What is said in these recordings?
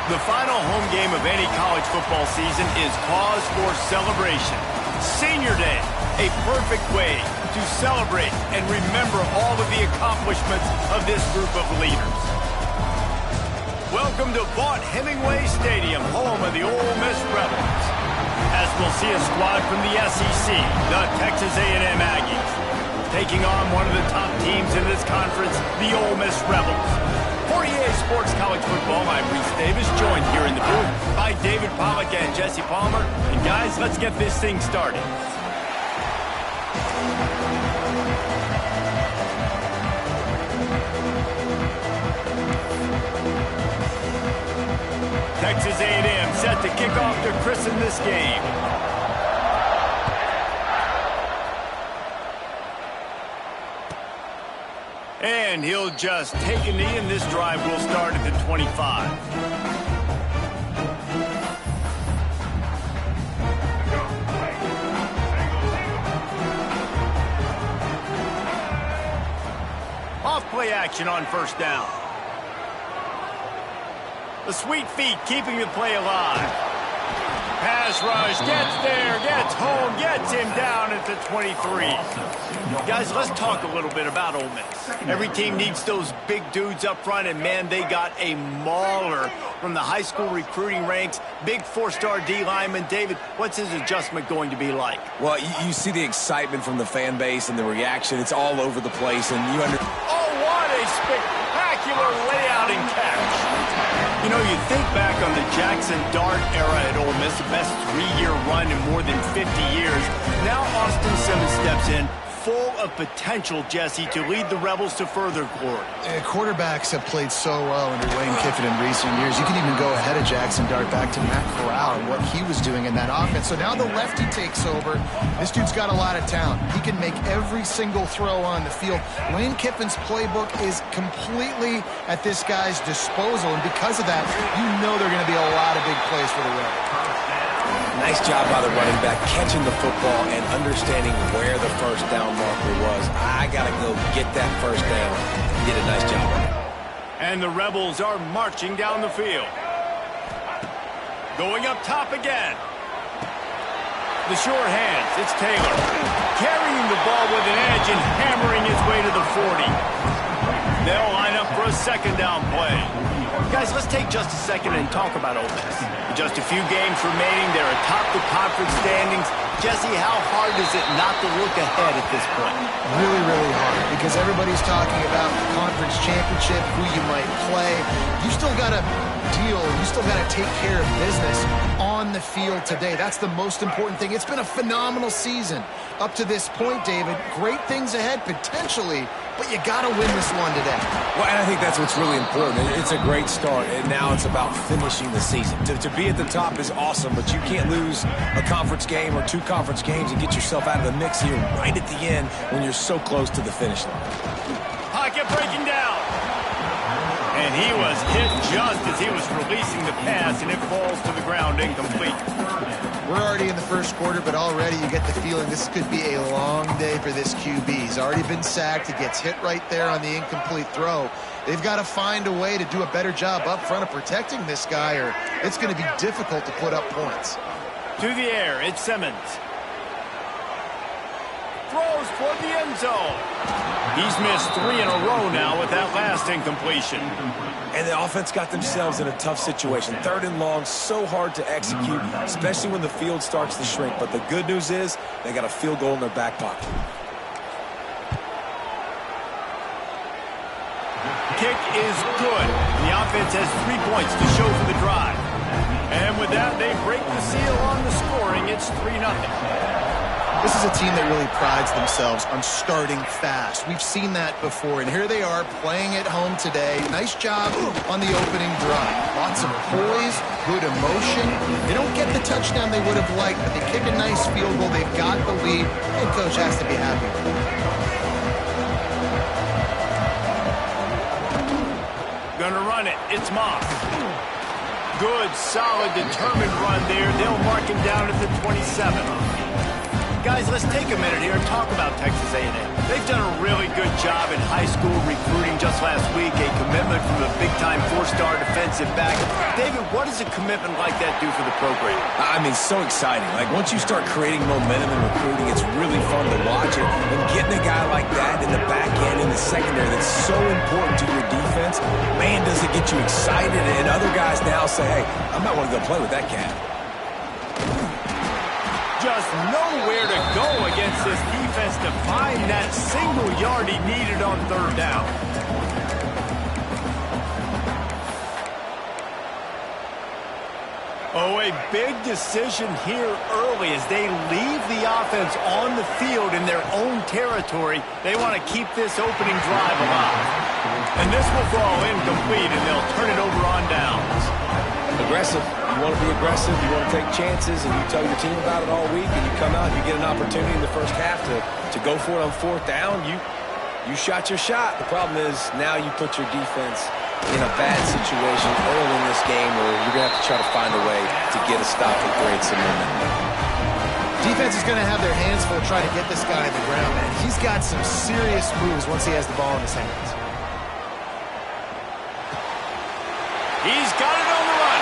The final home game of any college football season is cause for celebration. Senior Day, a perfect way to celebrate and remember all of the accomplishments of this group of leaders. Welcome to Vaught-Hemingway Stadium, home of the Ole Miss Rebels. As we'll see a squad from the SEC, the Texas A&M Aggies, taking on one of the top teams in this conference, the Ole Miss Rebels. For EA Sports College Football, I'm Reese Davis, joined here in the booth by David Pollack and Jesse Palmer. And guys, let's get this thing started. Texas A&M set to kick off to christen this game. And he'll just take a knee, and this drive will start at the 25. Off play action on first down. The sweet feet keeping the play alive. Pass rush, gets there, gets home, gets him down at the 23. Guys, let's talk a little bit about Ole Miss. Every team needs those big dudes up front, and man, they got a mauler from the high school recruiting ranks. Big four-star D lineman. David, what's his adjustment going to be like? Well, you see the excitement from the fan base and the reaction. It's all over the place, and you understand. Oh, what a spectacular layout and catch. You know, you think back on the Jackson Dart era at Ole Miss, the best three-year run in more than 50 years. Now Austin Simmons steps in, full of potential, Jesse, to lead the Rebels to further glory. Quarterbacks have played so well under Lane Kiffin in recent years. You can even go ahead of Jackson Dart back to Matt Corral and what he was doing in that offense. So now the lefty takes over. This dude's got a lot of talent. He can make every single throw on the field. Lane Kiffin's playbook is completely at this guy's disposal, and because of that, you know there are going to be a lot of big plays for the Rebels. Nice job by the running back, catching the football and understanding where the first down marker was. I got to go get that first down. He did a nice job on it. And the Rebels are marching down the field. Going up top again. The short hands, it's Taylor. Carrying the ball with an edge and hammering his way to the 40. They'll line up for a second down play. Guys, let's take just a second and talk about Ole Miss. Just a few games remaining. They're atop the conference standings. Jesse, how hard is it not to look ahead at this point? Really, really hard, because everybody's talking about the conference championship, who you might play. You still got to deal. You still got to take care of business on the field today. That's the most important thing. It's been a phenomenal season up to this point, David. Great things ahead, potentially, but you got to win this one today. Well, and I think that's what's really important. It's a great start, and now it's about finishing the season. To be at the top is awesome, but you can't lose a conference game or two conference games and get yourself out of the mix here right at the end when you're so close to the finish line. Pocket breaking down. And he was hit just as he was releasing the pass, and it falls to the ground incomplete. We're already in the first quarter, but already you get the feeling this could be a long day for this QB. He's already been sacked. He gets hit right there on the incomplete throw. They've got to find a way to do a better job up front of protecting this guy, or it's going to be difficult to put up points. To the air, it's Simmons. Throws toward the end zone. He's missed 3 in a row now with that last incompletion. And the offense got themselves in a tough situation. 3rd and long, so hard to execute, especially when the field starts to shrink. But the good news is they got a field goal in their back pocket. Kick is good. The offense has 3 points to show for the drive. And with that, they break the seal on the scoring. It's 3-0. This is a team that really prides themselves on starting fast. We've seen that before, and here they are playing at home today. Nice job on the opening drive. Lots of poise, good emotion. They don't get the touchdown they would have liked, but they kick a nice field goal. They've got the lead. Head coach has to be happy with that. Gonna run it. It's Moss. Good, solid, determined run there. They'll mark him down at the 27. Guys, let's take a minute here and talk about Texas A&M. They've done a really good job in high school recruiting just last week, a commitment from a big-time four-star defensive back. David, what does a commitment like that do for the program? I mean, so exciting. Like, once you start creating momentum in recruiting, it's really fun to watch it. And getting a guy like that in the back end, in the secondary, that's so important to your defense, man, does it get you excited. And other guys now say, hey, I might want to go play with that cat. Just nowhere to go against this defense to find that single yard he needed on third down. Oh, a big decision here early as they leave the offense on the field in their own territory. They want to keep this opening drive alive. And this will fall incomplete, and they'll turn it over on downs. Aggressive. You want to be aggressive. You want to take chances, and you tell your team about it all week, and you come out and you get an opportunity in the first half to go for it on fourth down. You shot your shot. The problem is now you put your defense in a bad situation early in this game where you're going to have to try to find a way to get a stop and create some momentum. Defense is going to have their hands full trying to get this guy on the ground, man. He's got some serious moves once he has the ball in his hands. He's got it on the run.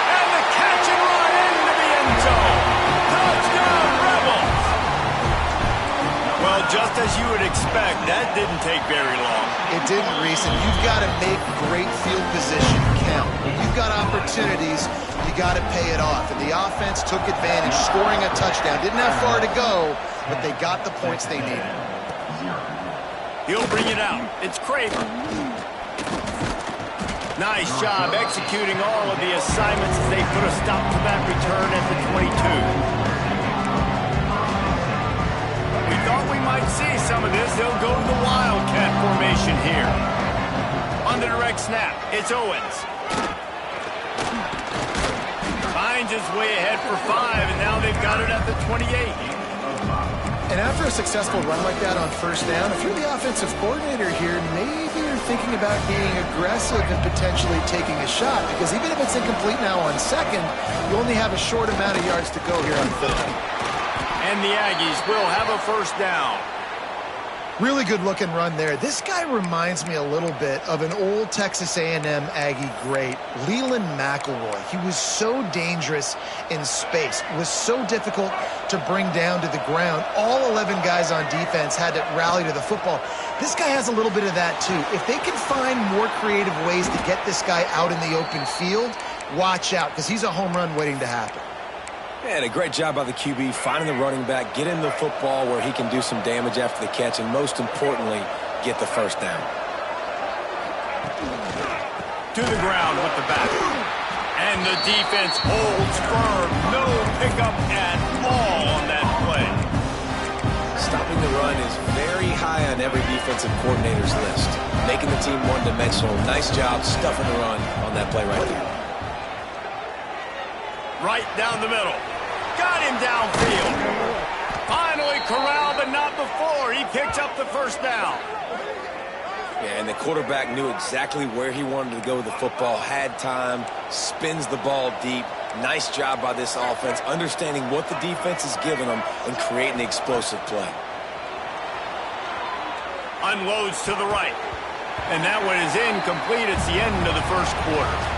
And the catch and run into the end zone. Touchdown, Rebels. Well, just as you would expect, that didn't take very long. It didn't, Reese, and you've got to make great field position count. When you've got opportunities, you got to pay it off. And the offense took advantage, scoring a touchdown. Didn't have far to go, but they got the points they needed. He'll bring it out. It's Craver. Nice job executing all of the assignments as they put a stop to that return at the 22. We thought we might see some of this. They'll go to the Wildcat formation here. On the direct snap, it's Owens. Finds his way ahead for 5, and now they've got it at the 28. And after a successful run like that on first down, if you're the offensive coordinator here, maybe you're thinking about being aggressive and potentially taking a shot, because even if it's incomplete now on second, you only have a short amount of yards to go here on third. And the Aggies will have a first down. Really good-looking run there. This guy reminds me a little bit of an old Texas A&M Aggie great, Leland McElroy. He was so dangerous in space, was so difficult to bring down to the ground. All 11 guys on defense had to rally to the football. This guy has a little bit of that, too. If they can find more creative ways to get this guy out in the open field, watch out, because he's a home run waiting to happen. And a great job by the QB, finding the running back, getting the football where he can do some damage after the catch, and most importantly, get the first down. To the ground with the back. And the defense holds firm. No pickup at all on that play. Stopping the run is very high on every defensive coordinator's list. Making the team one-dimensional. Nice job stuffing the run on that play right there. Right down the middle. Got him downfield. Finally corralled, but not before. He picked up the first down. Yeah, and the quarterback knew exactly where he wanted to go with the football, had time, spins the ball deep. Nice job by this offense, understanding what the defense is giving them and creating the explosive play. Unloads to the right. And that one is incomplete. It's the end of the first quarter.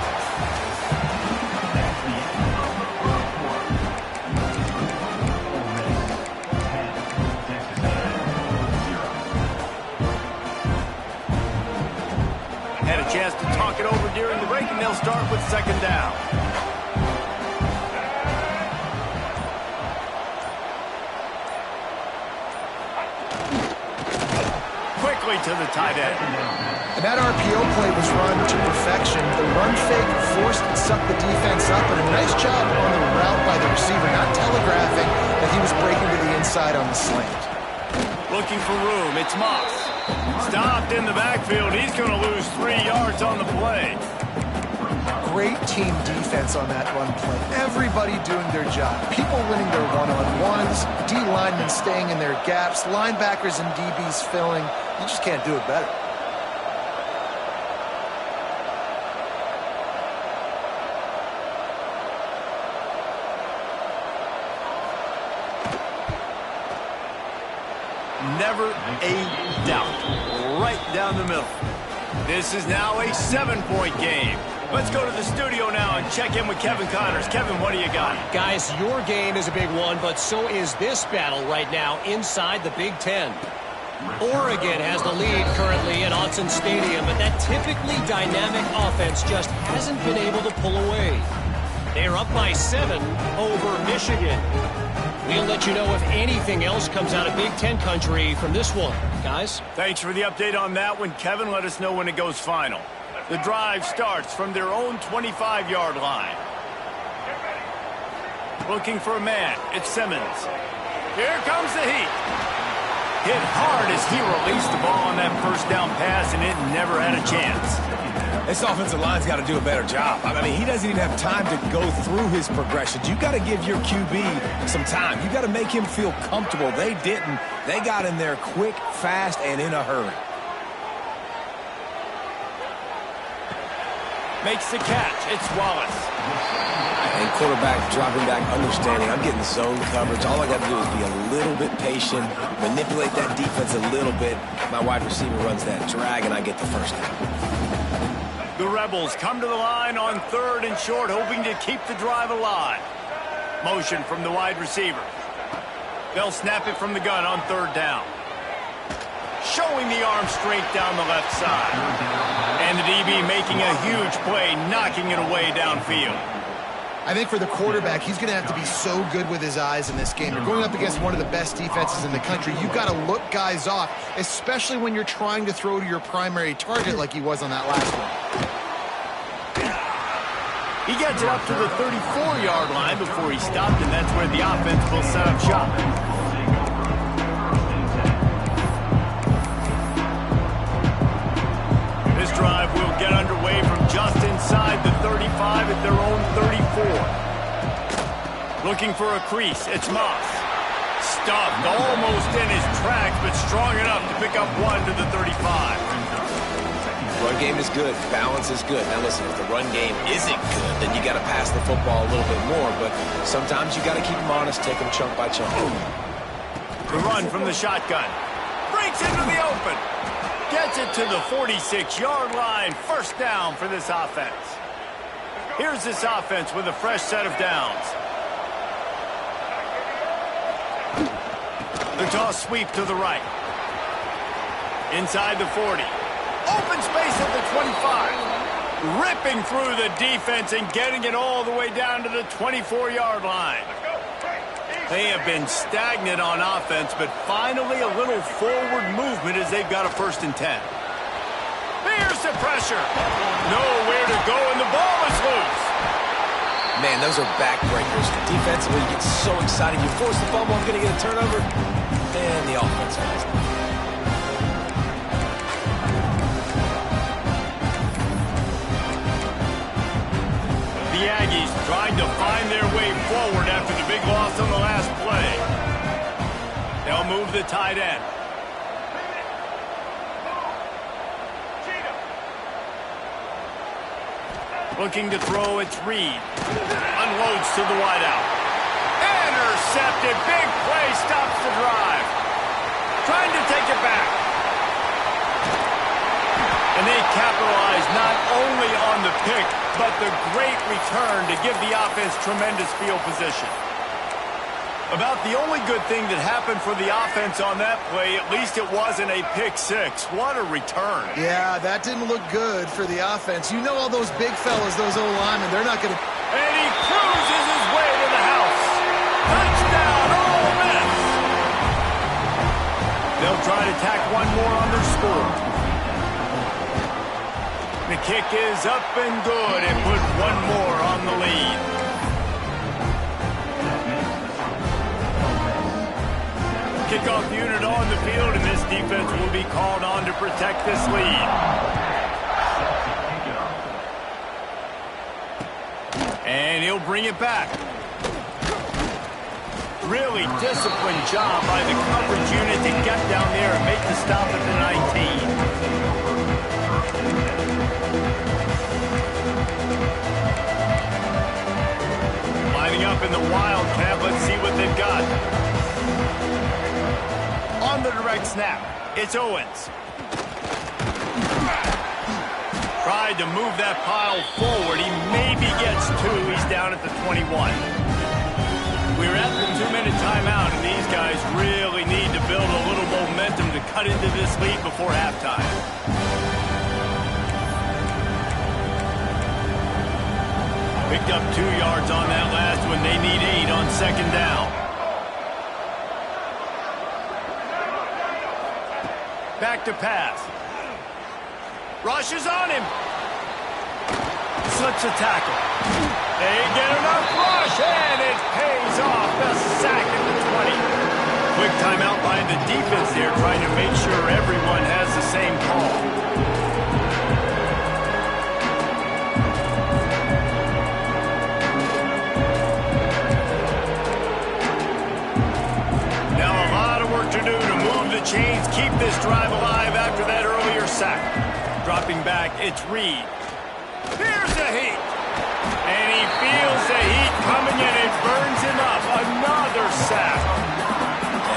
Had a chance to talk it over during the break, and they'll start with second down. Quickly to the tight end. And that RPO play was run to perfection. The run fake forced and sucked the defense up, and a nice job on the route by the receiver, not telegraphing that he was breaking to the inside on the slant. Looking for room. It's Moss. Stopped in the backfield. He's going to lose 3 yards on the play. Great team defense on that run play. Everybody doing their job. People winning their one-on-ones, D linemen staying in their gaps, linebackers and DBs filling. You just can't do it better. never a doubt. Right down the middle. This is now a 7-point game. Let's go to the studio now and check in with Kevin Connors. Kevin, what do you got? Guys, your game is a big one, but so is this battle right now inside the Big Ten. Oregon has the lead currently at Autzen Stadium, but that typically dynamic offense just hasn't been able to pull away. They're up by 7 over Michigan. We'll let you know if anything else comes out of Big Ten country from this one. Guys? Thanks for the update on that one, Kevin. Let us know when it goes final. The drive starts from their own 25-yard line. Looking for a man. It's Simmons. Here comes the heat. Hit hard as he released the ball on that first down pass, and it never had a chance. This offensive line's got to do a better job. I mean, he doesn't even have time to go through his progressions. You got to give your QB some time. You got to make him feel comfortable. They didn't. They got in there quick, fast, and in a hurry. Makes the catch. It's Wallace. And quarterback dropping back, understanding I'm getting zone coverage. All I got to do is be a little bit patient, manipulate that defense a little bit. My wide receiver runs that drag, and I get the first down. The Rebels come to the line on 3rd and short, hoping to keep the drive alive. Motion from the wide receiver. They'll snap it from the gun on 3rd down. Showing the arm strength down the left side. And the DB making a huge play, knocking it away downfield. I think for the quarterback, he's going to have to be so good with his eyes in this game. You're going up against one of the best defenses in the country. You've got to look guys off, especially when you're trying to throw to your primary target like he was on that last one. He gets it up to the 34-yard line before he stopped, and that's where the offense will set up shop. This drive will get underway from just inside the 35 at their own 34. Looking for a crease. It's Moss. Stuffed almost in his tracks, but strong enough to pick up 1 to the 35. Run game is good. Balance is good. Now listen, if the run game isn't good, then you got to pass the football a little bit more. But sometimes you got to keep them honest, take them chunk by chunk. The run from the shotgun. Breaks into the open. Gets it to the 46-yard line. First down for this offense. Here's this offense with a fresh set of downs. The toss sweep to the right. Inside the 40. Open space at the 25. Ripping through the defense and getting it all the way down to the 24-yard line. They have been stagnant on offense, but finally a little forward movement as they've got a 1st and 10. Here's the pressure. Nowhere to go, and the ball is loose. Man, those are backbreakers. Defensively, you get so excited. You force the fumble, I'm going to get a turnover, and the offense has it. The Aggies trying to find their way forward after the big loss on the last play. They'll move the tight end. Looking to throw, it's Reed. Unloads to the wideout. Intercepted. Big play stops the drive. Trying to take it back. And they capitalize not only on the pick, but the great return to give the offense tremendous field position. About the only good thing that happened for the offense on that play, at least it wasn't a pick six. What a return. Yeah, that didn't look good for the offense. You know all those big fellas, those O-linemen, they're not going to... And he cruises his way to the house. Touchdown, Ole Miss. They'll try to tack one more on their score. The kick is up and good and put one more on the lead. Kickoff unit on the field, and this defense will be called on to protect this lead. And he'll bring it back. Really disciplined job by the coverage unit to get down there and make the stop at the 19. Lining up in the Wildcat. Let's see what they've got. On the direct snap. It's Owens. Tried to move that pile forward. He maybe gets 2. He's down at the 21. We're at the 2-minute timeout, and these guys really need to build a little momentum to cut into this lead before halftime. Picked up 2 yards on that last one. They need 8 on second down. Back to pass. Rushes on him. Slips a tackle. They get enough rush, and it pays off. The sack at the 20. Quick timeout by the defense there, trying to make sure everyone has the same call. Now a lot of work to do to move the chains, keep this drive alive after that earlier sack. Dropping back, it's Reed. Here's the heat. And he feels the heat coming in. It burns him up. Another sack.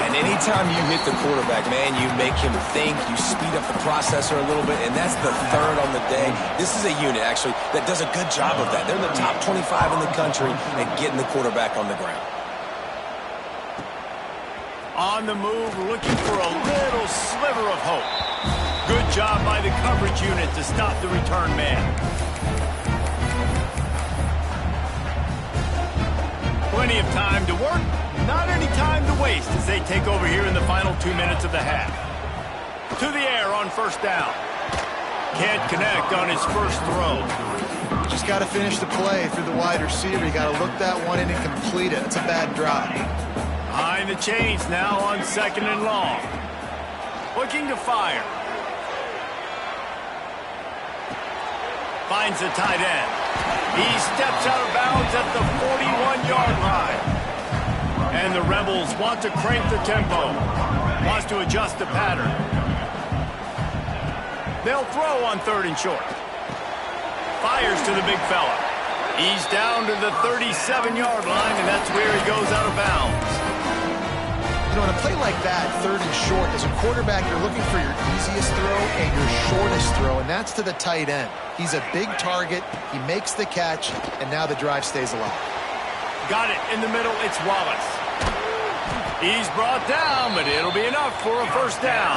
And anytime you hit the quarterback, man, you make him think. You speed up the processor a little bit, and that's the 3rd on the day. This is a unit, actually, that does a good job of that. They're in the top 25 in the country at getting the quarterback on the ground. On the move, looking for a little sliver of hope. Good job by the coverage unit to stop the return man. Plenty of time to work, not any time to waste as they take over here in the final 2 minutes of the half. To the air on first down. Can't connect on his first throw. Just got to finish the play through the wide receiver. You got to look that one in and complete it. It's a bad drop. Behind the chains now on second and long. Looking to fire. Finds the tight end. He steps out of bounds at the 41-yard line. And the Rebels want to crank the tempo. Wants to adjust the pattern. They'll throw on 3rd and short. Fires to the big fella. He's down to the 37-yard line, and that's where he goes out of bounds. You know, in a play like that, 3rd and short, as a quarterback, you're looking for your easiest throw and your shortest throw, and that's to the tight end. He's a big target. He makes the catch, and now the drive stays alive. Got it in the middle. It's Wallace. He's brought down, but it'll be enough for a first down.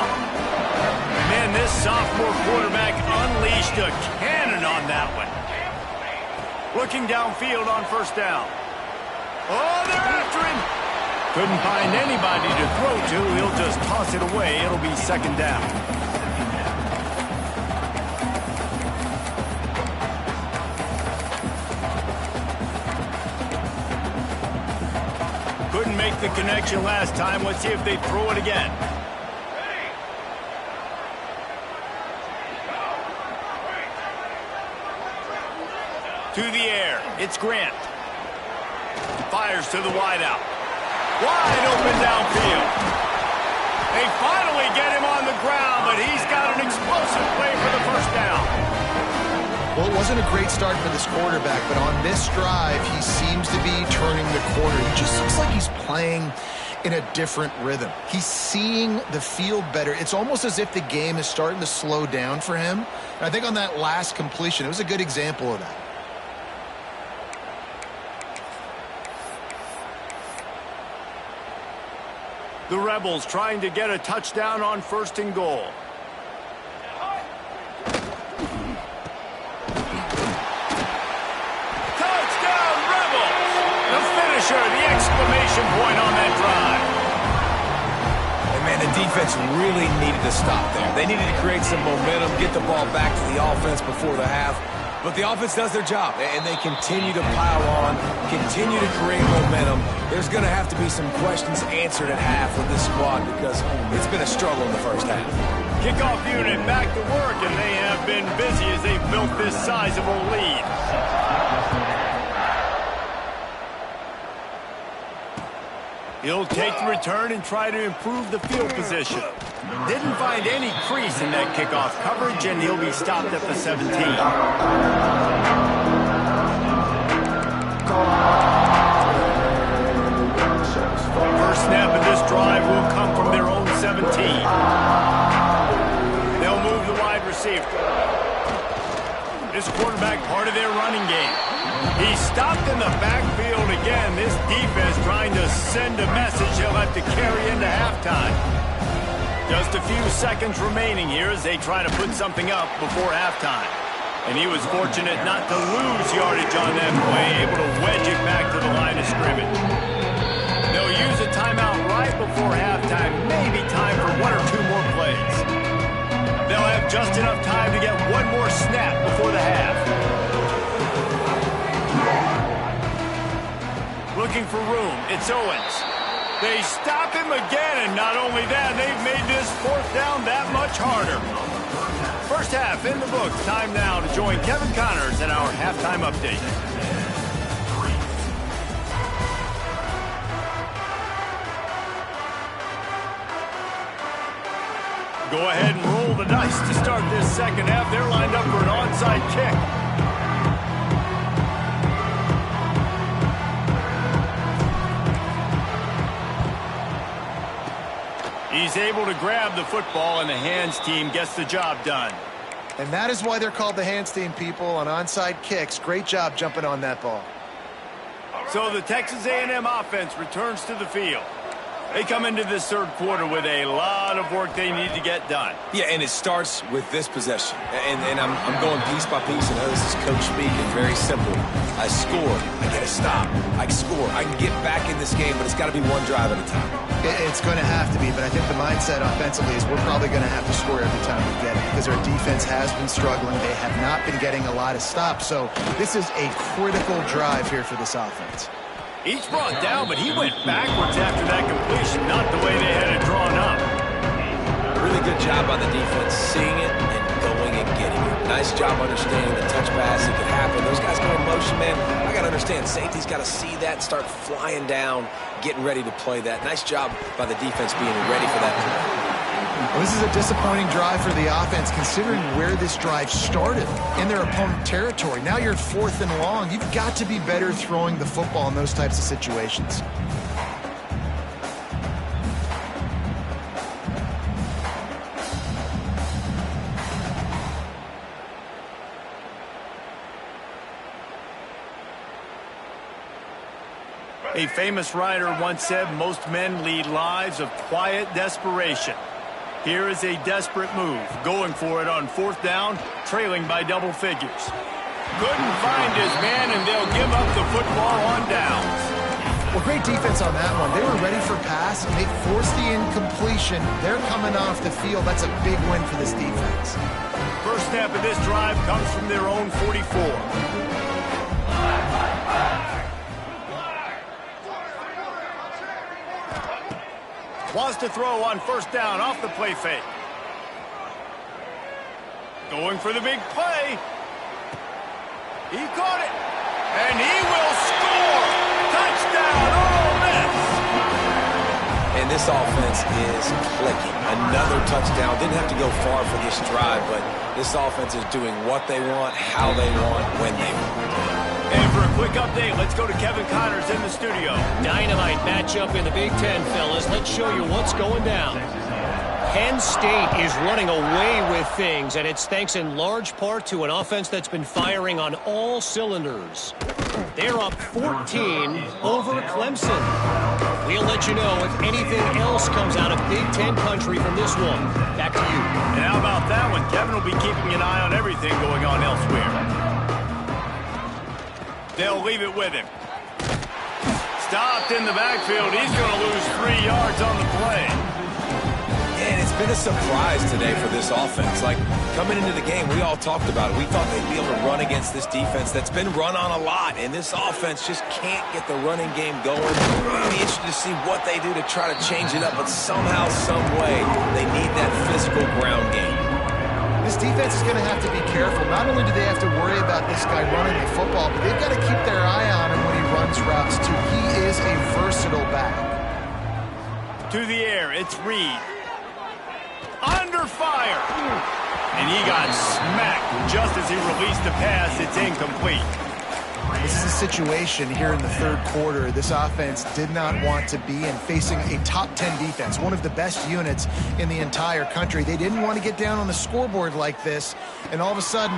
Man, this sophomore quarterback unleashed a cannon on that one. Looking downfield on first down. Oh, they're after him. Couldn't find anybody to throw to. He'll just toss it away. It'll be second down. Couldn't make the connection last time. Let's see if they throw it again. To the air. It's Grant. Fires to the wideout. Wide open downfield. They finally get him on the ground, but he's got an explosive play for the first down. Well, it wasn't a great start for this quarterback, but on this drive, he seems to be turning the corner. He just looks like he's playing in a different rhythm. He's seeing the field better. It's almost as if the game is starting to slow down for him. And I think on that last completion, it was a good example of that. The Rebels trying to get a touchdown on 1st and goal. Touchdown, Rebels! The finisher, the exclamation point on that drive. And man, the defense really needed to stop there. They needed to create some momentum, get the ball back to the offense before the half. But the offense does their job, and they continue to pile on, continue to create momentum. There's going to have to be some questions answered at half with this squad because it's been a struggle in the first half. Kickoff unit back to work, and they have been busy as they've built this sizable lead. He'll take the return and try to improve the field position. Didn't find any crease in that kickoff coverage, and he'll be stopped at the 17. First snap of this drive will come from their own 17. They'll move the wide receiver. This quarterback part of their running game. He stopped in the backfield again. This defense trying to send a message he'll have to carry into halftime. Just a few seconds remaining here as they try to put something up before halftime. And he was fortunate not to lose yardage on that play, able to wedge it back to the line of scrimmage. They'll use a timeout right before halftime, maybe time for one or two more plays. They'll have just enough time to get one more snap before the half. Looking for room, it's Owens. They stop him again, and not only that, they've made this fourth down that much harder. First half in the books. Time now to join Kevin Connors in our halftime update. Go ahead and roll the dice to start this second half. They're lined up for an onside kick. He's able to grab the football, and the hands team gets the job done. And that is why they're called the hands team, people, on onside kicks. Great job jumping on that ball. So the Texas A&M offense returns to the field. They come into this third quarter with a lot of work they need to get done. Yeah, and it starts with this possession. And I'm going piece by piece. I know this is coach speak. It's very simple. I score. I get a stop. I score. I can get back in this game, but it's got to be one drive at a time. It's going to have to be, but I think the mindset offensively is we're probably going to have to score every time we get it because our defense has been struggling. They have not been getting a lot of stops. So this is a critical drive here for this offense. Each brought down, but he went backwards after that completion, not the way they had it drawn up. Really good job by the defense, seeing it and going and getting it. Nice job understanding the touch pass. It could happen. Those guys go in motion, man. I got to understand, safety's got to see that, start flying down, getting ready to play that. Nice job by the defense being ready for that play. Well, this is a disappointing drive for the offense considering where this drive started in their opponent territory. Now you're 4th and long. You've got to be better throwing the football in those types of situations. A famous writer once said, most men lead lives of quiet desperation. Here is a desperate move, going for it on 4th down, trailing by double figures. Couldn't find his man, and they'll give up the football on downs. Well, great defense on that one. They were ready for pass, and they forced the incompletion. They're coming off the field. That's a big win for this defense. First snap of this drive comes from their own 44. Wants to throw on 1st down off the play fake. Going for the big play. He caught it. And he will score. Touchdown, Ole Miss. And this offense is clicking. Another touchdown. Didn't have to go far for this drive, but this offense is doing what they want, how they want, when they want. And for a quick update, let's go to Kevin Connors in the studio. Dynamite matchup in the Big Ten, fellas. Let's show you what's going down. Penn State is running away with things, and it's thanks in large part to an offense that's been firing on all cylinders. They're up 14 over Clemson. We'll let you know if anything else comes out of Big Ten country from this one. Back to you. And how about that one? Kevin will be keeping an eye on everything going on elsewhere. They'll leave it with him. Stopped in the backfield. He's going to lose 3 yards on the play. And it's been a surprise today for this offense. Like, coming into the game, we all talked about it. We thought they'd be able to run against this defense that's been run on a lot, and this offense just can't get the running game going. I'll be interested to see what they do to try to change it up, but somehow, some way, they need that physical ground game. This defense is going to have to be careful. Not only do they have to worry about this guy running the football, but they've got to keep their eye on him when he runs routes, too. He is a versatile back. To the air, it's Reed. Under fire. And he got smacked just as he released the pass. It's incomplete. This is a situation here in the third quarter this offense did not want to be in, facing a top 10 defense, one of the best units in the entire country. They didn't want to get down on the scoreboard like this and all of a sudden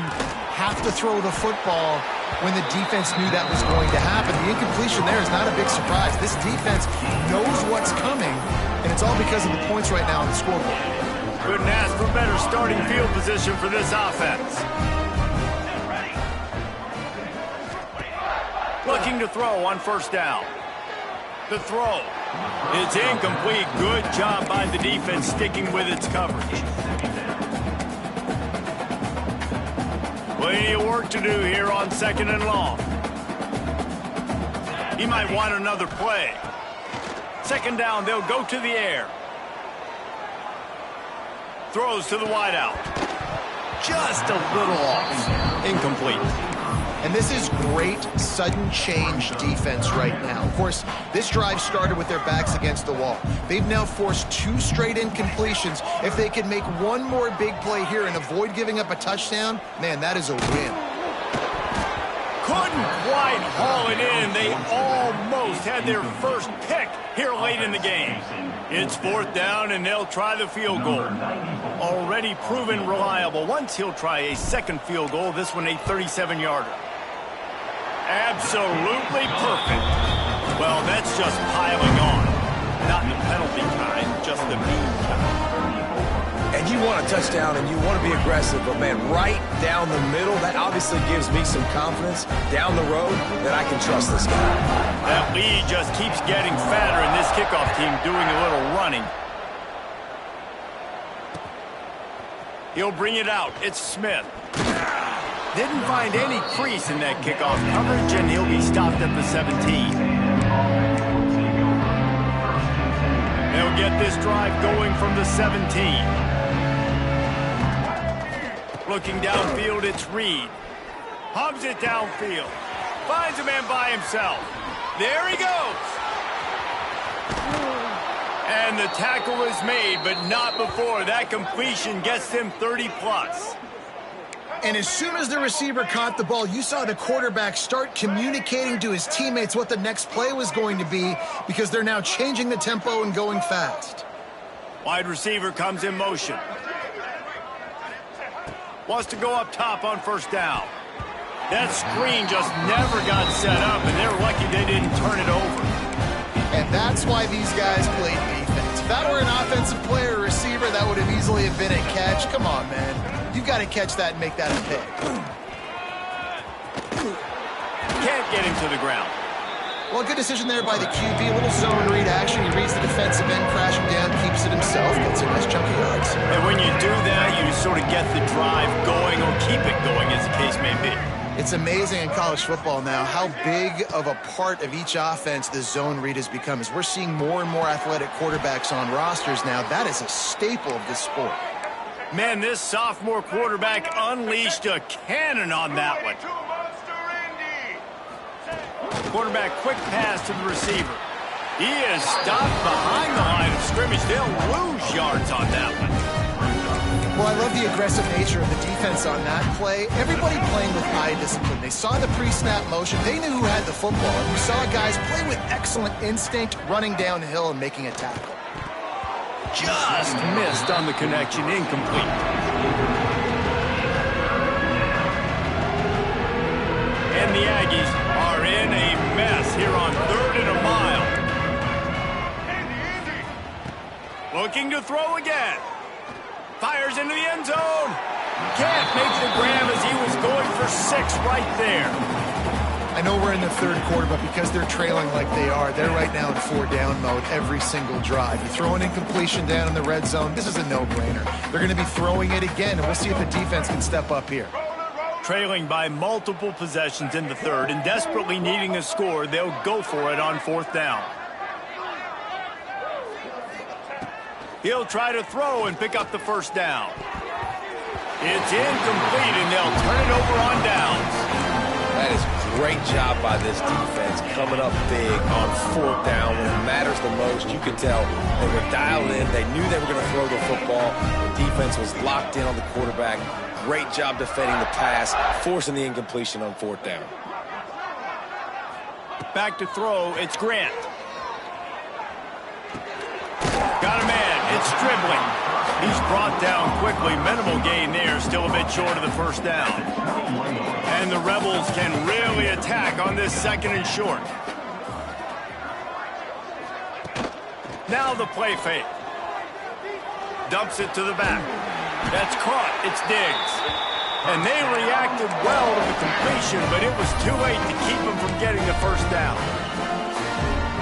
have to throw the football when the defense knew that was going to happen. The incompletion there is not a big surprise. This defense knows what's coming, and it's all because of the points right now on the scoreboard. Couldn't ask for better starting field position for this offense. Looking to throw on first down. The throw. It's incomplete. Good job by the defense sticking with its coverage. Plenty of work to do here on second and long. He might want another play. Second down, they'll go to the air. Throws to the wideout. Just a little off. Incomplete. And this is great sudden change defense right now. Of course, this drive started with their backs against the wall. They've now forced 2 straight incompletions. If they can make one more big play here and avoid giving up a touchdown, man, that is a win. Couldn't quite haul it in. They almost had their first pick here late in the game. It's fourth down, and they'll try the field goal. Already proven reliable. Once he'll try a second field goal, this one a 37-yarder. Absolutely perfect. Well, that's just piling on. Not the penalty kind, just the mean kind. And you want a touchdown and you want to be aggressive, but man, right down the middle, that obviously gives me some confidence down the road that I can trust this guy. That lead just keeps getting fatter, and this kickoff team doing a little running. He'll bring it out. It's Smith. Didn't find any crease in that kickoff coverage, and he'll be stopped at the 17. They'll get this drive going from the 17. Looking downfield, it's Reed. Hubs it downfield. Finds a man by himself. There he goes. And the tackle is made, but not before. That completion gets them 30-plus. And as soon as the receiver caught the ball, you saw the quarterback start communicating to his teammates what the next play was going to be, because they're now changing the tempo and going fast. Wide receiver comes in motion. Wants to go up top on first down. That screen just never got set up, and they're lucky they didn't turn it over. And that's why these guys played defense. If that were an offensive player or receiver, that would have easily have been a catch. Come on, man. You've got to catch that and make that a pick. Can't get him to the ground. Well, good decision there by the QB. A little zone read action. He reads the defensive end, crashing down, keeps it himself, gets a nice chunk of yards. And when you do that, you sort of get the drive going or keep it going, as the case may be. It's amazing in college football now how big of a part of each offense the zone read has become. As we're seeing more and more athletic quarterbacks on rosters now, that is a staple of this sport. Man, this sophomore quarterback unleashed a cannon on that one. Quarterback quick pass to the receiver. He is stopped behind the line of scrimmage. They'll lose yards on that one. Well, I love the aggressive nature of the defense on that play. Everybody playing with eye discipline. They saw the pre-snap motion. They knew who had the football. And we saw guys play with excellent instinct, running downhill and making a tackle. Just missed on the connection, incomplete. And the Aggies are in a mess here on 3rd and a mile. Looking to throw again. Fires into the end zone. Can't make the grab as he was going for 6 right there. I know we're in the third quarter, but because they're trailing like they are, they're right now in 4-down mode every single drive. You throw an incompletion down in the red zone, this is a no-brainer. They're going to be throwing it again, and we'll see if the defense can step up here. Trailing by multiple possessions in the third and desperately needing a score, they'll go for it on 4th down. He'll try to throw and pick up the first down. It's incomplete, and they'll turn it over on downs. That is a great job by this defense, coming up big on 4th down when it matters the most. You could tell they were dialed in. They knew they were going to throw the football. The defense was locked in on the quarterback. Great job defending the pass, forcing the incompletion on 4th down. Back to throw, it's Grant. Got a man, it's Stribling. He's brought down quickly. Minimal gain there, still a bit short of the first down. And the Rebels can really attack on this 2nd and short. Now the play fake. Dumps it to the back. That's caught. It's Diggs. And they reacted well to the completion, but it was too late to keep them from getting the first down.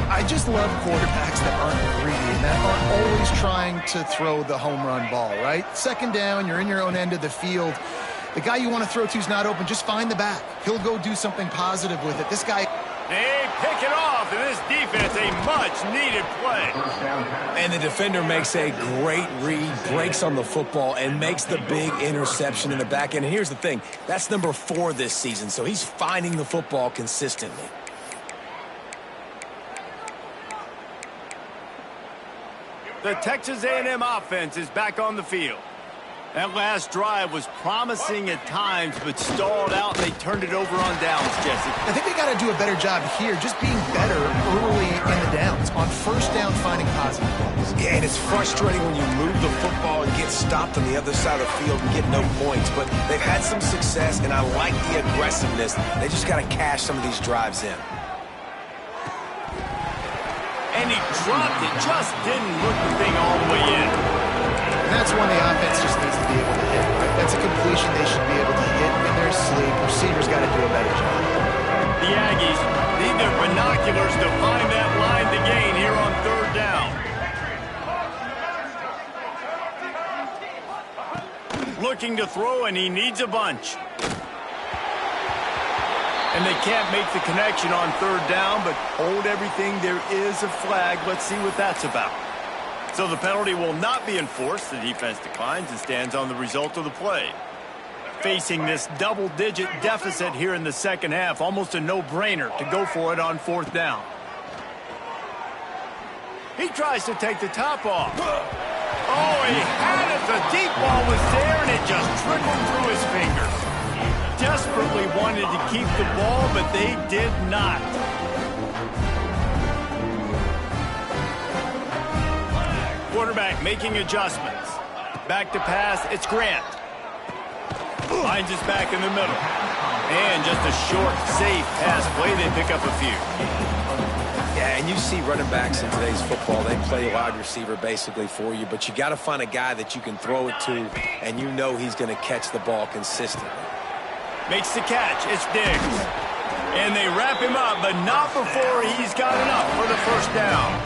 I just love quarterbacks that aren't greedy and that aren't always trying to throw the home run ball, right? 2nd down, you're in your own end of the field. The guy you want to throw to is not open. Just find the back. He'll go do something positive with it. This guy... They pick it off, and this defense, a much-needed play. And the defender makes a great read, breaks on the football, and makes the big interception in the back end. And here's the thing, that's number 4 this season, so he's finding the football consistently. The Texas A&M offense is back on the field. That last drive was promising at times, but stalled out, and they turned it over on downs, Jesse. I think they got to do a better job here, just being better early in the downs. On first down, finding positive plays. Yeah, and it's frustrating when you move the football and get stopped on the other side of the field and get no points. But they've had some success, and I like the aggressiveness. They just got to cash some of these drives in. And he dropped it, just didn't look the thing all the way in. And that's one the offense just needs to be able to hit. Right? That's a completion they should be able to hit in their sleep. Receivers got to do a better job. The Aggies need their binoculars to find that line to gain here on 3rd down. Looking to throw, and he needs a bunch. And they can't make the connection on 3rd down, but hold everything. There is a flag. Let's see what that's about. So the penalty will not be enforced. The defense declines and stands on the result of the play. Facing this double-digit deficit here in the 2nd half, almost a no-brainer to go for it on 4th down. He tries to take the top off. Oh, he had it. The deep ball was there, and it just trickled through his fingers. Desperately wanted to keep the ball, but they did not. Quarterback making adjustments. Back to pass, it's Grant. Finds us back in the middle. And just a short, safe pass play. They pick up a few. Yeah, and you see running backs in today's football, they play wide receiver basically for you, but you got to find a guy that you can throw it to, and you know he's going to catch the ball consistently. Makes the catch. It's Diggs. And they wrap him up, but not before he's got enough for the first down.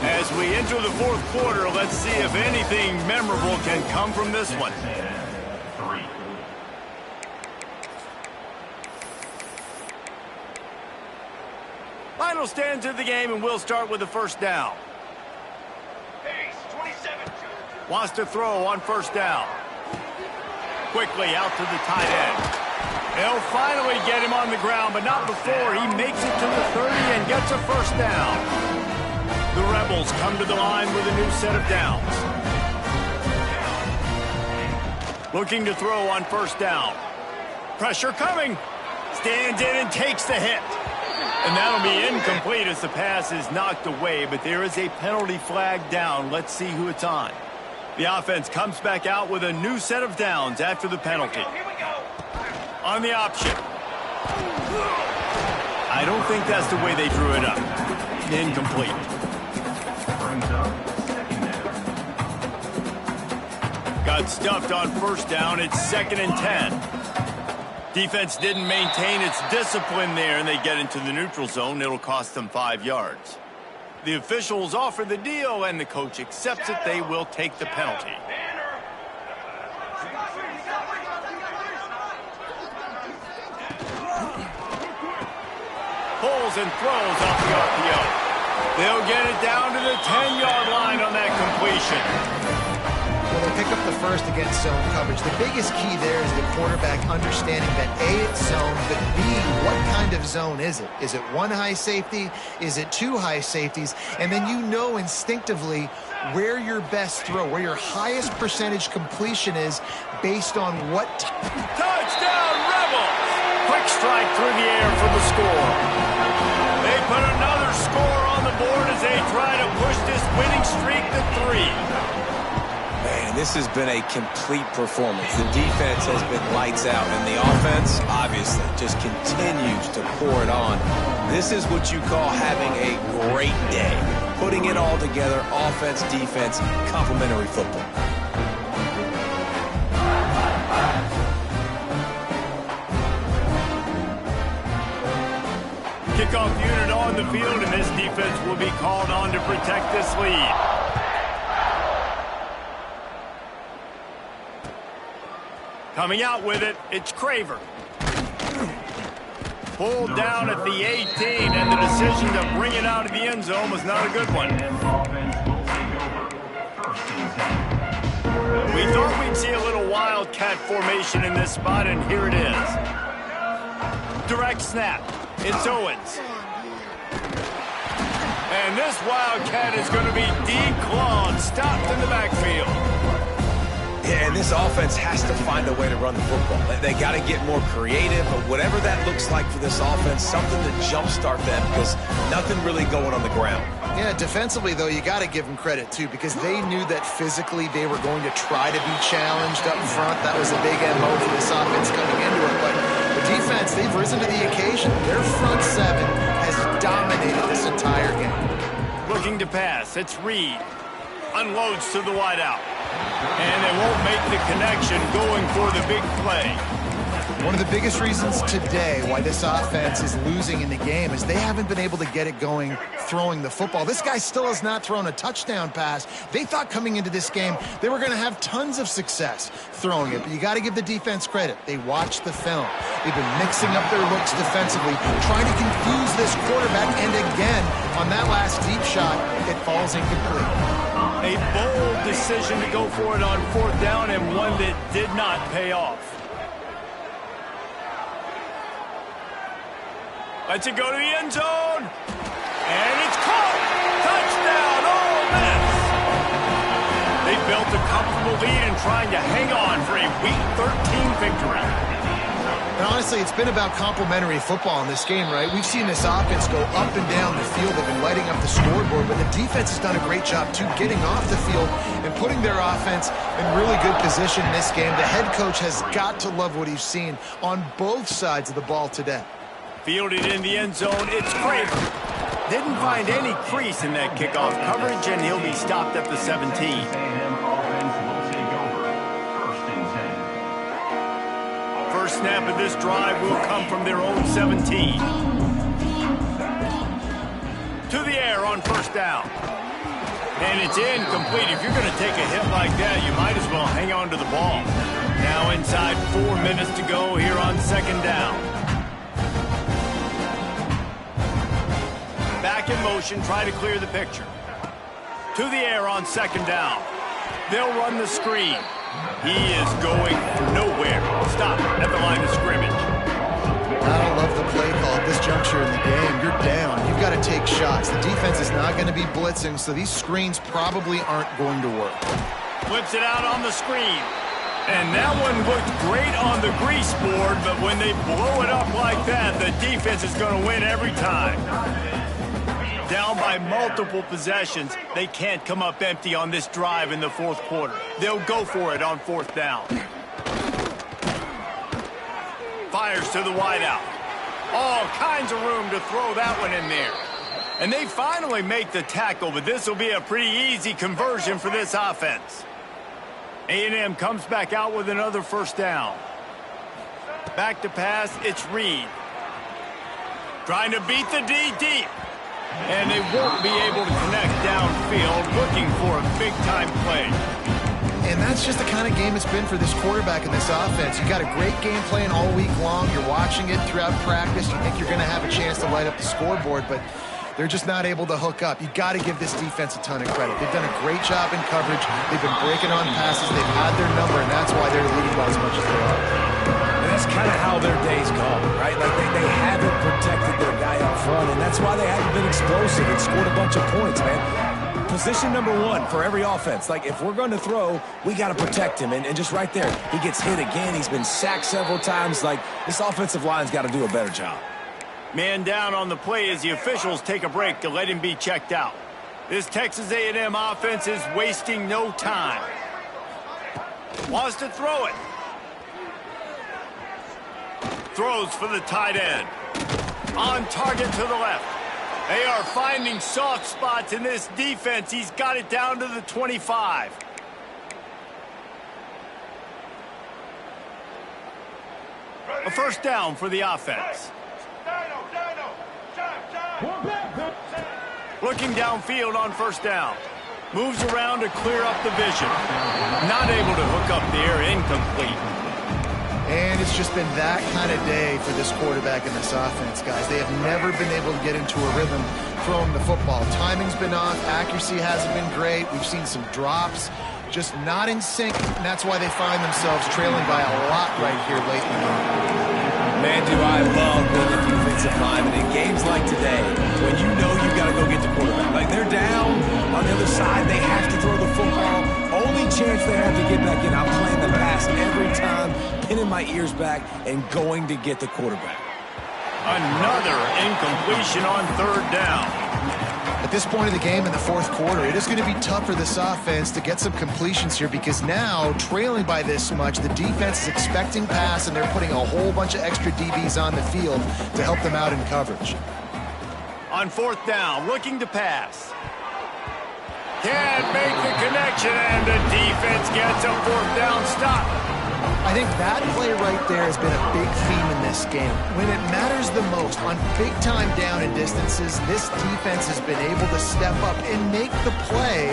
As we enter the 4th quarter, let's see if anything memorable can come from this one. Final stands of the game, and we'll start with the first down. Wants to throw on 1st down. Quickly out to the tight end. They'll finally get him on the ground, but not before he makes it to the 30 and gets a first down. The Rebels come to the line with a new set of downs. Looking to throw on 1st down. Pressure coming. Stands in and takes the hit. And that'll be incomplete as the pass is knocked away, but there is a penalty flag down. Let's see who it's on. The offense comes back out with a new set of downs after the penalty. On the option. I don't think that's the way they drew it up. Incomplete. Got stuffed on 1st down. It's 2nd and 10. Defense didn't maintain its discipline there, and they get into the neutral zone. It'll cost them 5 yards. The officials offer the deal, and the coach accepts it. They will take the penalty. Pulls and throws off the RPO. They'll get it down to the 10-yard line on that completion. when they pick up the first against zone coverage, the biggest key there is the quarterback understanding that A, it's zone, but B, what kind of zone is it? Is it one high safety? Is it two high safeties? And then you know instinctively where your best throw, where your highest percentage completion is based on what... Touchdown, Rebels! Quick strike through the air for the score. They put another score on the board as they try to push this winning streak to 3. Man, this has been a complete performance. The defense has been lights out, and the offense, obviously, just continues to pour it on. This is what you call having a great day. Putting it all together, offense, defense, complementary football. Kickoff unit on the field, and this defense will be called on to protect this lead. Coming out with it, it's Craver. Pulled down at the 18, and the decision to bring it out of the end zone was not a good one. We thought we'd see a little wildcat formation in this spot, and here it is. Direct snap. It's Owens. And this wildcat is going to be declawed, stopped in the backfield. Yeah, and this offense has to find a way to run the football. They got to get more creative, but whatever that looks like for this offense, something to jumpstart them because nothing really going on the ground. Yeah, defensively, though, you got to give them credit, too, because they knew that physically they were going to try to be challenged up front. That was a big MO for this offense coming into it, but the defense, they've risen to the occasion. Their front seven has dominated this entire game. Looking to pass, it's Reed. Unloads to the wideout. And they won't make the connection going for the big play. One of the biggest reasons today why this offense is losing in the game is they haven't been able to get it going throwing the football. This guy still has not thrown a touchdown pass. They thought coming into this game they were going to have tons of success throwing it, but you got to give the defense credit. They watched the film. They've been mixing up their looks defensively, trying to confuse this quarterback, and again, on that last deep shot, it falls incomplete. A bold decision to go for it on 4th down, and one that did not pay off. Lets it go to the end zone. And it's caught. Touchdown, Ole Miss. They built a comfortable lead and trying to hang on for a Week 13 victory. And honestly, it's been about complementary football in this game, right? We've seen this offense go up and down the field. They've been lighting up the scoreboard, but the defense has done a great job, too, getting off the field and putting their offense in really good position in this game. The head coach has got to love what he's seen on both sides of the ball today. Fielded in the end zone, it's Craver. Didn't find any crease in that kickoff coverage, and he'll be stopped at the 17. First snap of this drive will come from their own 17. To the air on 1st down. And it's incomplete. If you're going to take a hit like that, you might as well hang on to the ball. Now inside 4 minutes to go here on 2nd down. Back in motion, try to clear the picture. To the air on 2nd down. They'll run the screen. He is going nowhere. Stop at the line of scrimmage. I don't love the play call at this juncture in the game. You're down. You've got to take shots. The defense is not going to be blitzing, so these screens probably aren't going to work. Flips it out on the screen. And that one looked great on the grease board, but when they blow it up like that, the defense is going to win every time. Down by multiple possessions, they can't come up empty on this drive in the 4th quarter. They'll go for it on 4th down. Fires to the wideout. All kinds of room to throw that one in there. And they finally make the tackle, but this will be a pretty easy conversion for this offense. A&M comes back out with another 1st down. Back to pass, it's Reed. Trying to beat the D deep. And they won't be able to connect downfield, looking for a big-time play. And that's just the kind of game it's been for this quarterback and this offense. You got a great game plan all week long. You're watching it throughout practice. You think you're going to have a chance to light up the scoreboard, but They're just not able to hook up. You got to give this defense a ton of credit. They've done a great job in coverage. They've been breaking on passes. They've had their number, and that's why they're leading by as much as they are. And that's kind of how their day's gone, right? Like they haven't protected their guy up front, and that's why they haven't been explosive and scored a bunch of points, man. Position number one for every offense. Like, if we're going to throw, we got to protect him. And just right there, he gets hit again. He's been sacked several times. Like, this offensive line's got to do a better job. Man down on the play as the officials take a break to let him be checked out. This Texas A&M offense is wasting no time. Wants to throw it. Throws for the tight end. On target to the left. They are finding soft spots in this defense. He's got it down to the 25. A first down for the offense. Looking downfield on first down. Moves around to clear up the vision. Not able to hook up there. Incomplete. And it's just been that kind of day for this quarterback and this offense, guys. They have never been able to get into a rhythm throwing the football. Timing's been off. Accuracy hasn't been great. We've seen some drops. Just not in sync. And that's why they find themselves trailing by a lot right here late in the game. Man, do I love being a defensive lineman in games like today when you know you got to go get the quarterback. Like, they're down on the other side. They have to throw the football. Only chance they have to get back in. I'm playing the pass every time, pinning my ears back and going to get the quarterback. Another incompletion on third down. At this point of the game in the fourth quarter, it is going to be tough for this offense to get some completions here because now, trailing by this much, the defense is expecting pass and they're putting a whole bunch of extra DBs on the field to help them out in coverage. On fourth down, looking to pass. Can't make the connection, and the defense gets a fourth down stop. I think that play right there has been a big theme in this game. When it matters the most, on big-time down and distances, this defense has been able to step up and make the play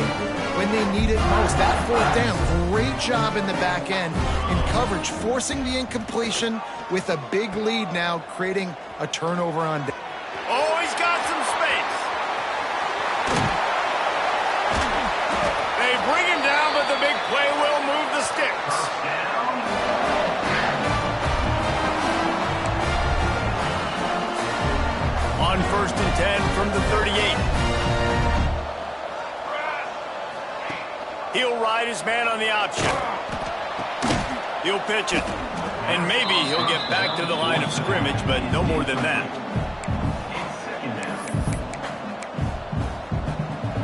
when they need it most. That fourth down, great job in the back end in coverage, forcing the incompletion with a big lead now, creating a turnover on down. Oh, he's got some space. They bring him down, but the big play will move the sticks. On first and 10 from the 38. He'll ride his man on the option. He'll pitch it. And maybe he'll get back to the line of scrimmage, but no more than that.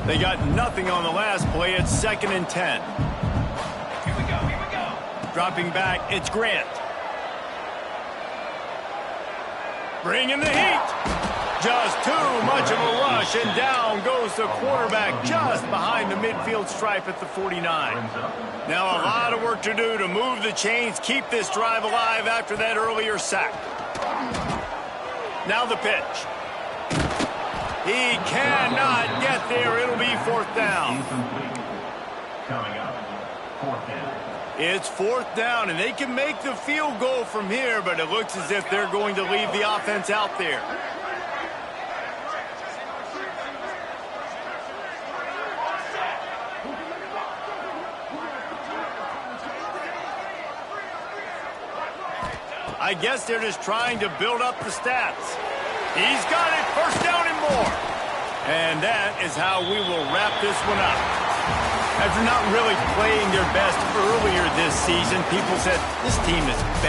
They got nothing on the last play. It's second and 10. Here we go. Dropping back, it's Grant. Bringing the heat. Just too much of a rush, and down goes the quarterback just behind the midfield stripe at the 49. Now a lot of work to do to move the chains, keep this drive alive after that earlier sack. Now the pitch. He cannot get there. It'll be fourth down. Coming up, fourth down. It's fourth down, and they can make the field goal from here, but it looks as if they're going to leave the offense out there. I guess they're just trying to build up the stats. He's got it, first down and more. And that is how we will wrap this one up. After not really playing their best earlier this season, people said this team is bad.